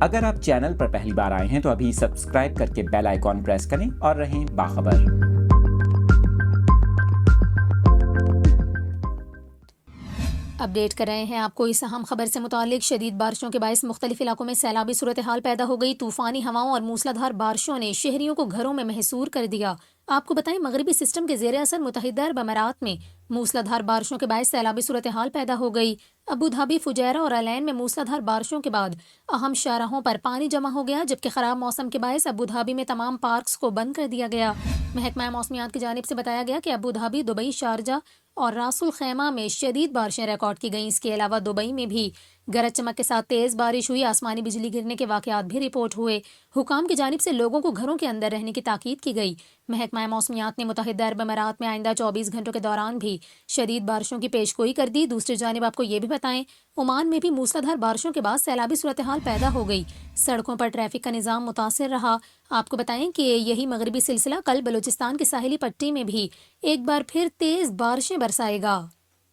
اگر آپ چینل پر پہلی بار آئے ہیں تو ابھی سبسکرائب کر کے بیل آئیکن پریس کریں اور رہیں باخبر۔ اپڈیٹ کر رہے ہیں آپ کو اس اہم خبر سے متعلق۔ شدید بارشوں کے باعث مختلف علاقوں میں سیلابی صورتحال پیدا ہو گئی۔ طوفانی ہواؤں اور موسلادھار بارشوں نے شہریوں کو گھروں میں محصور کر دیا۔ آپ کو بتائیں، مغربی سسٹم کے زیر اثر متحدہ عرب امارات میں موسلادھار بارشوں کے باعث سیلابی صورتحال پیدا ہو گئی۔ ابوظہبی، فجیرہ اور العین میں موسلادھار بارشوں کے بعد اہم شاہراہوں پر پانی جمع ہو گیا، جبکہ خراب موسم کے باعث ابوظہبی میں تمام پارکس کو بند کر دیا گیا۔ محکمہ موسمیات کی جانب سے بتایا گیا کہ ابوظہبی، دبئی، شارجہ اور راس الخیمہ میں شدید بارشیں ریکارڈ کی گئیں۔ اس کے علاوہ دبئی میں بھی گرج چمک کے ساتھ تیز بارش ہوئی۔ آسمانی بجلی گرنے کے واقعات بھی رپورٹ ہوئے۔ حکام کی جانب سے لوگوں کو گھروں کے اندر رہنے کی تاکید کی گئی۔ محکمہ موسمیات نے متحدہ عرب امارات میں آئندہ 24 گھنٹوں کے دوران بھی شدید بارشوں کی پیش گوئی کر دی۔ دوسری جانب آپ کو یہ بھی بتائیں، عمان میں بھی موسلادھار بارشوں کے بعد سیلابی صورتحال پیدا ہو گئی۔ سڑکوں پر ٹریفک کا نظام متاثر رہا۔ آپ کو بتائیں کہ یہی مغربی سلسلہ کل بلوچستان کی ساحلی پٹی میں بھی ایک بار پھر تیز بارشیں برسائے گا۔